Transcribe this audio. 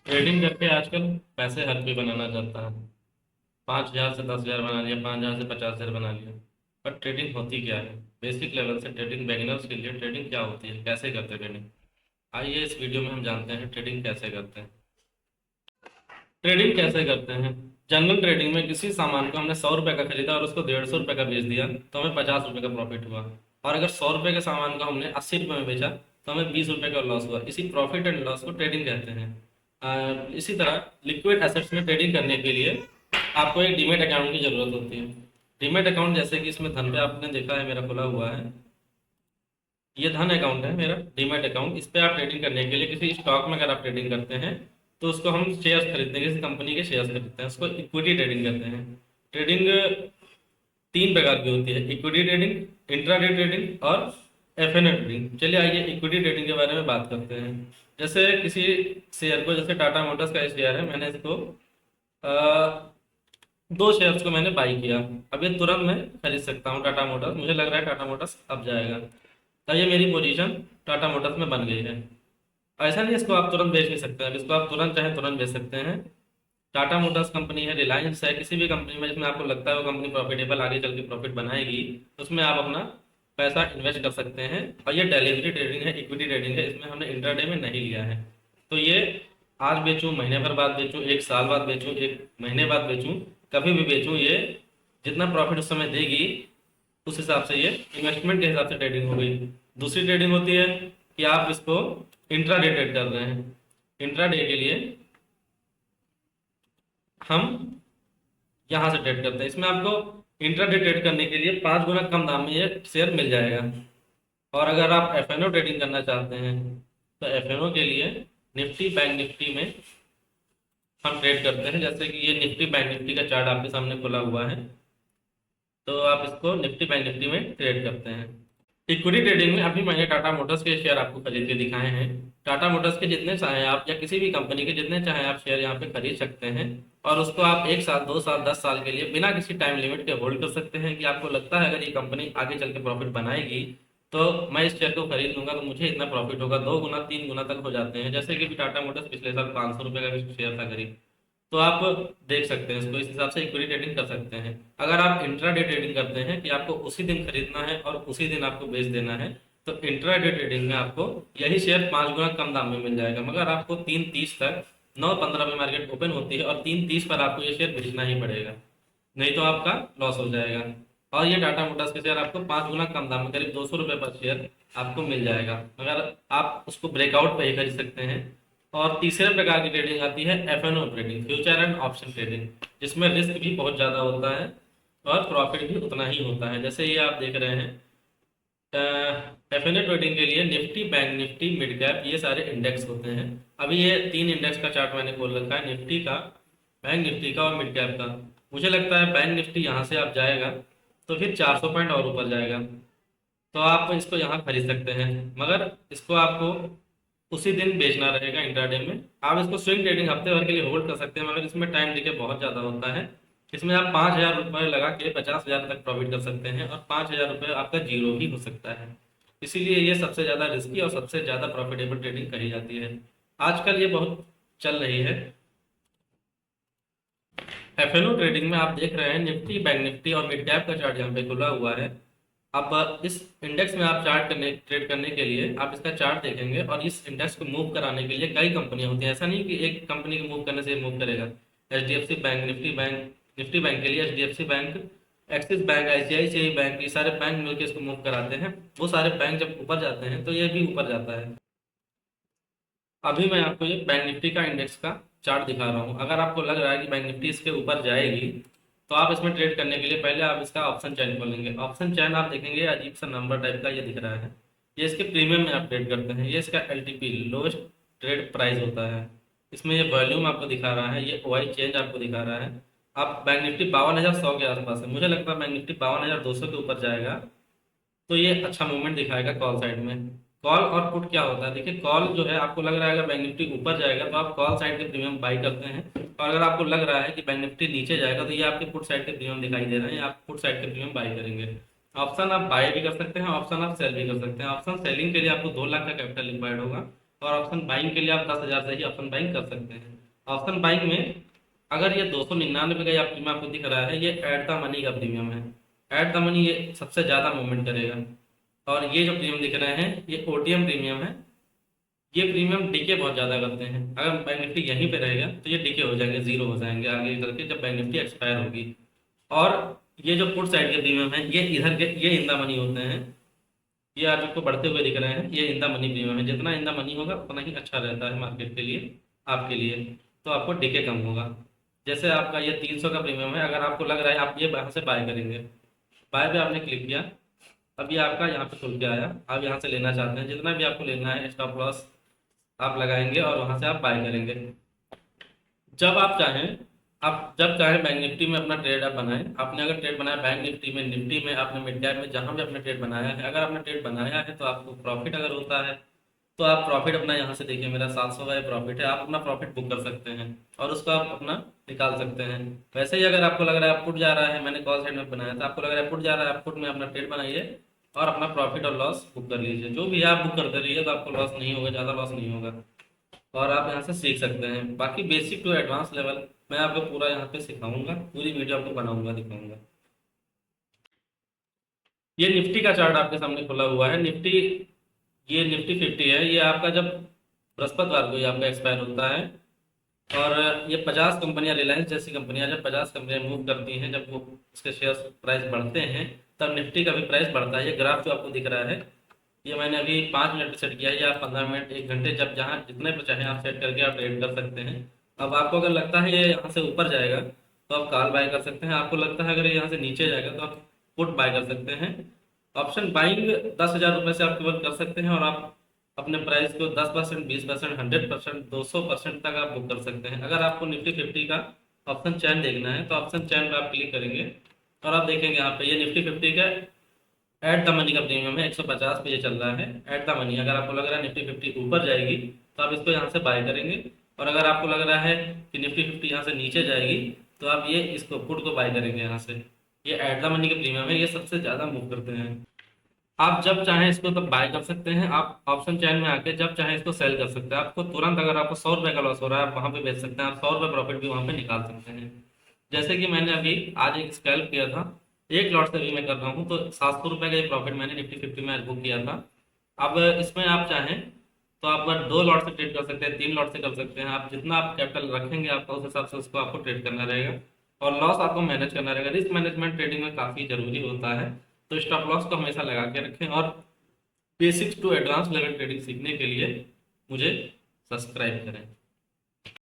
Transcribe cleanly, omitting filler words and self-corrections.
Trading करके आजकल पैसे हर कोई बनाना चाहता है। 5,000 से 10,000 बना लिया, 5,000 से 50,000 बना लिया। पर ट्रेडिंग होती क्या है? बेसिक लेवल से ट्रेडिंग बिगिनर्स के लिए ट्रेडिंग क्या होती है, कैसे करते हैं ट्रेडिंग? आइए इस वीडियो में हम जानते हैं ट्रेडिंग कैसे करते हैं। ट्रेडिंग कैसे करते हैं? जनरल ट्रेडिंग में किसी सामान को हमने 100 रुपये का खरीदा और उसको 150 रुपये का बेच दिया तो हमें 50 रुपये का प्रॉफिट हुआ। और अगर 100 रुपये के सामान को हमने 80 रुपये में बेचा तो हमें 20 रुपये का लॉस हुआ। इसी प्रॉफिट एंड लॉस को ट्रेडिंग कहते हैं। इसी तरह लिक्विड एसेट्स में ट्रेडिंग करने के लिए आपको एक डीमेट अकाउंट की जरूरत होती है। डीमेट अकाउंट जैसे कि इसमें धन पे आपने देखा है मेरा खुला हुआ है। ये धन अकाउंट है मेरा डीमेट अकाउंट। इस पे आप ट्रेडिंग करने के लिए किसी स्टॉक में अगर आप ट्रेडिंग करते हैं तो उसको हम शेयर्स खरीदते हैं, किसी कंपनी के शेयर्स खरीदते हैं, उसको इक्विटी ट्रेडिंग कहते हैं। ट्रेडिंग तीन प्रकार की होती है, इक्विटी ट्रेडिंग, इंट्राडे ट्रेडिंग और एफएनओ ट्रेडिंग। चलिए आइए इक्विटी ट्रेडिंग के बारे में बात करते हैं। जैसे किसी शेयर को, जैसे टाटा मोटर्स का शेयर है, मैंने इसको अ, दो शेयर्स को मैंने बाई किया। अब ये तुरंत मैं खरीद सकता हूँ टाटा मोटर्स। मुझे लग रहा है टाटा मोटर्स अब जाएगा, तो ये मेरी पोजीशन टाटा मोटर्स में बन गई है। ऐसा नहीं इसको आप तुरंत बेच नहीं सकते हैं, अब इसको आप तुरंत चाहे तुरंत बेच सकते हैं। टाटा मोटर्स कंपनी है, रिलायंस है, किसी भी कंपनी में जिसमें आपको लगता है वो कंपनी प्रॉफिटेबल आगे चल के प्रॉफिट बनाएगी, उसमें आप अपना पैसा इन्वेस्ट कर सकते हैं। और ये डेलीवरी ट्रेडिंग है, इक्विटी ट्रेडिंग है, इसमें हमने इंट्राडे में नहीं लिया है। तो ये आज बेचूं, महीने भर बाद बेचूं, एक साल बाद बेचूं, एक महीने बाद बेचूं, कभी भी बेचूं, ये जितना प्रॉफिट उस समय देगी उस हिसाब से ये इन्वेस्टमेंट के हिसाब से ट्रेडिंग हो गई। दूसरी ट्रेडिंग होती है कि आप इसको इंट्राडे ट्रेड कर रहे हैं। इंट्राडे के लिए हम यहाँ से ट्रेड करते हैं। इसमें आपको इंट्राडे ट्रेड करने के लिए 5 गुना कम दाम में ये शेयर मिल जाएगा। और अगर आप एफएनओ ट्रेडिंग करना चाहते हैं तो एफएनओ के लिए निफ्टी बैंक निफ्टी में हम ट्रेड करते हैं। जैसे कि ये निफ्टी बैंक निफ्टी का चार्ट आपके सामने खुला हुआ है, तो आप इसको निफ्टी बैंक निफ्टी में ट्रेड करते हैं। इक्विटी ट्रेडिंग में अभी मैंने टाटा मोटर्स के शेयर आपको खरीद के दिखाए हैं। टाटा मोटर्स के जितने चाहें आप, या किसी भी कंपनी के जितने चाहें आप शेयर यहाँ पे खरीद सकते हैं। और उसको आप 1 साल 2 साल 10 साल के लिए बिना किसी टाइम लिमिट के होल्ड कर सकते हैं कि आपको लगता है अगर ये कंपनी आगे चल के प्रॉफिट बनाएगी तो मैं इस शेयर को खरीद लूंगा तो मुझे इतना प्रॉफिट होगा। 2 गुना 3 गुना तक हो जाते हैं। जैसे कि भी टाटा मोटर्स पिछले साल 500 रुपये का भी शेयर था करीब। तो आप देख सकते हैं इसको, इस हिसाब से इक्विटी ट्रेडिंग कर सकते हैं। अगर आप इंट्राडे ट्रेडिंग करते हैं कि आपको उसी दिन खरीदना है और उसी दिन आपको बेच देना है, तो इंट्राडे ट्रेडिंग में आपको यही शेयर 5 गुना कम दाम में मिल जाएगा। मगर आपको 3:30 तक, 9:15 में मार्केट ओपन होती है और 3:30 पर आपको ये शेयर बेचना ही पड़ेगा, नहीं तो आपका लॉस हो जाएगा। और ये टाटा मोटर्स के शेयर आपको 5 गुना कम दाम में, करीब 200 रुपये पर शेयर आपको मिल जाएगा। मगर आप उसको ब्रेकआउट पे ही खरीद सकते हैं। और तीसरे प्रकार की ट्रेडिंग आती है FNO trading, future and option trading, जिसमें रिस्क भी बहुत ज़्यादा होता है और प्रॉफिट भी उतना ही होता है। जैसे ये आप देख रहे हैं, एफएनओ ट्रेडिंग के लिए Nifty bank Nifty mid cap ये सारे इंडेक्स होते हैं। अभी ये 3 इंडेक्स का चार्ट मैंने खोल रखा है, निफ्टी का, बैंक निफ्टी का और मिड कैप का। मुझे लगता है बैंक निफ्टी यहाँ से आप जाएगा तो फिर 400 पॉइंट और ऊपर जाएगा, तो आप इसको यहाँ खरीद सकते हैं। मगर इसको आपको उसी दिन बेचना रहेगा इंट्राडे में। आप इसको स्विंग ट्रेडिंग हफ्ते भर के लिए होल्ड कर सकते हैं, मगर इसमें टाइम डिले बहुत ज़्यादा होता है। इसमें आप 5,000 रुपये लगा के 50,000 तक प्रॉफिट कर सकते हैं और 5,000 रुपये आपका जीरो भी हो सकता है। इसीलिए ये सबसे ज़्यादा रिस्की और सबसे ज़्यादा प्रॉफिटेबल ट्रेडिंग कही जाती है। आजकल ये बहुत चल रही है। एफएनओ ट्रेडिंग में आप देख रहे हैं निफ्टी बैंक निफ्टी और मिड कैप का चार्ट यहाँ पे खुला हुआ है। अब इस इंडेक्स में आप ट्रेड करने के लिए आप इसका चार्ट देखेंगे और इस इंडेक्स को मूव कराने के लिए कई कंपनियां होती हैं। ऐसा नहीं कि एक कंपनी को मूव करने से मूव करेगा। एचडीएफसी बैंक, निफ्टी बैंक के लिए HDFC bank, axis bank, ICICI bank, ये सारे बैंक मिलकर इसको मूव कराते हैं। वो सारे बैंक जब ऊपर जाते हैं तो ये भी ऊपर जाता है। अभी मैं आपको ये बैंक निफ्टी का इंडेक्स का चार्ट दिखा रहा हूँ। अगर आपको लग रहा है कि बैंक निफ्टी इसके ऊपर जाएगी तो आप इसमें ट्रेड करने के लिए पहले आप इसका ऑप्शन चैन खोलेंगे। ऑप्शन चैन आप देखेंगे अजीब सा नंबर टाइप का ये दिख रहा है, ये इसके प्रीमियम में आप ट्रेड करते हैं। ये इसका एलटीपी, लोएस्ट ट्रेड प्राइस होता है। इसमें ये वॉल्यूम आपको दिखा रहा है, ये ओआई चेंज आपको दिखा रहा है। आप बैंक निफ्टी 52,100 के आसपास है, मुझे लगता है बैंक निफ्टी 52,200 के ऊपर जाएगा तो ये अच्छा मूवमेंट दिखाएगा कॉल साइड में। कॉल और पुट क्या होता है, देखिए कॉल जो है, आपको लग रहा है अगर बैंक निफ्टी ऊपर जाएगा तो आप कॉल साइड के प्रीमियम बाई करते हैं। और अगर आपको लग रहा है कि बैंक निफ्टी नीचे जाएगा तो ये आपके पुट साइड के प्रीमियम दिखाई दे रहे हैं, आप पुट साइड के प्रीमियम बाई करेंगे। ऑप्शन आप बाय भी कर सकते हैं, ऑप्शन आप सेल भी कर सकते हैं। ऑप्शन सेलिंग के लिए आपको 2 लाख का कैपिटल रिक्वायर्ड होगा और ऑप्शन बाइंग के लिए आप 10,000 से ही ऑप्शन बाइंग कर सकते हैं। ऑप्शन बाइंग में अगर ये 299 का या प्रीमियम आपको दिख रहा है, ये एट द मनी का प्रीमियम है। एट द मनी ये सबसे ज़्यादा मूवमेंट करेगा। और ये जो प्रीमियम दिख रहे हैं ये ओटीएम प्रीमियम है। ये प्रीमियम डीके बहुत ज़्यादा करते हैं। अगर बैंक निफ्टी यहीं पे रहेगा तो ये डीके हो जाएंगे, जीरो हो जाएंगे आगे करके जब बैंक निफ्टी एक्सपायर होगी। और ये जो पुट साइड के प्रीमियम है ये इधर के, ये इन द मनी होते हैं। ये आज आपको बढ़ते हुए दिख रहे हैं, ये इन द मनी प्रीमियम है। जितना इन द मनी होगा उतना ही अच्छा रहता है मार्केट के लिए, आपके लिए। तो आपको डीके कम होगा। जैसे आपका ये 300 का प्रीमियम है, अगर आपको लग रहा है आप ये यहाँ से बाय करेंगे, बाय पे आपने क्लिक किया, अब ये आपका यहाँ पे खुल के आया। आप यहाँ से लेना चाहते हैं, जितना भी आपको लेना है स्टॉप लॉस आप लगाएंगे और वहाँ से आप बाय करेंगे। जब आप चाहें, आप जब चाहें बैंक निफ्टी में अपना ट्रेड आप बनाएं। आपने अगर ट्रेड बनाया बैंक निफ्टी में, निफ्टी में, आपने मिड कैप में, जहां भी आपने ट्रेड बनाया है, अगर आपने ट्रेड बनाया है तो आपको प्रॉफिट अगर होता है तो आप प्रॉफिट अपना यहाँ से देखिए, मेरा 700 का प्रॉफिट है, आप अपना प्रॉफिट बुक कर सकते हैं और उसको आप अपना निकाल सकते हैं। वैसे ही अगर आपको लग रहा है आप पुट जा रहा है, मैंने कॉल साइड में बनाया था, आपको लग रहा है पुट जा रहा है, आप पुट में अपना ट्रेड बनाइए और अपना प्रॉफिट और लॉस बुक कर लीजिए। जो भी आप बुक करते रहिए तो आपको लॉस नहीं होगा, ज़्यादा लॉस नहीं होगा। और आप यहाँ से सीख सकते हैं। बाकी बेसिक टू एडवांस लेवल मैं आपको पूरा यहाँ पे सिखाऊंगा, पूरी वीडियो आपको बनाऊंगा, दिखाऊंगा। ये निफ्टी का चार्ट आपके सामने खुला हुआ है। निफ्टी, ये निफ्टी 50 है। ये आपका जब बृहस्पतिवार को ये आपका एक्सपायर होता है। और ये 50 कंपनियां, रिलायंस जैसी कंपनियां जब 50 कंपनियां मूव करती हैं, जब वो उसके शेयर प्राइस बढ़ते हैं तब निफ्टी का भी प्राइस बढ़ता है। ये ग्राफ जो आपको दिख रहा है ये मैंने अभी 5 मिनट सेट किया है, या 15 मिनट, 1 घंटे, जब जहाँ जितने पर चाहें आप सेट करके आप ट्रेड कर सकते हैं। अब आपको अगर लगता है ये यहाँ से ऊपर जाएगा तो आप कॉल बाय कर सकते हैं। आपको लगता है अगर ये यहाँ से नीचे जाएगा तो आप पुट बाय कर सकते हैं। ऑप्शन बाइंग 10,000 रुपये से आप केवल कर सकते हैं और आप अपने प्राइस को 10%, 20%, 100%, 200% तक आप बुक कर सकते हैं। अगर आपको निफ्टी 50 का ऑप्शन चैन देखना है तो ऑप्शन चैन पे आप क्लिक करेंगे और आप देखेंगे यहाँ पे ये निफ्टी 50 का एट द मनी का प्रीमियम है 150 पे ये चल रहा है। एट द मनी अगर आपको लग रहा है निफ्टी 50 ऊपर जाएगी तो आप इसको यहाँ से बाय करेंगे। और अगर आपको लग रहा है कि निफ्टी 50 यहाँ से नीचे जाएगी तो आप ये इसको पुट को बाय करेंगे यहाँ से। ये एट द मनी के प्रीमियम है, ये सबसे ज़्यादा मूव करते हैं। आप जब चाहें इसको तब बाय कर सकते हैं। आप ऑप्शन चैन में आके जब चाहें इसको सेल कर सकते हैं। आपको तुरंत, अगर आपको 100 रुपये का लॉस हो रहा है, आप वहाँ पे बेच सकते हैं। आप 100 रुपये प्रॉफिट भी वहाँ पे निकाल सकते हैं। जैसे कि मैंने अभी आज एक स्कैल्प किया था, एक लॉट से भी मैं कर रहा हूँ, तो 700 रुपये का ये प्रॉफिट मैंने निफ्टी 50 में आज बुक किया था। अब इसमें आप चाहें तो आप 2 लॉट से ट्रेड कर सकते हैं, 3 लॉट से कर सकते हैं। आप जितना आप कैपिटल रखेंगे आपका उस हिसाब से उसको आपको ट्रेड करना रहेगा और लॉस आपको मैनेज करना रहेगा। रिस्क मैनेजमेंट ट्रेडिंग में काफ़ी जरूरी होता है, तो स्टॉप लॉस को हमेशा लगा के रखें। और basics to advance level trading सीखने के लिए मुझे सब्सक्राइब करें।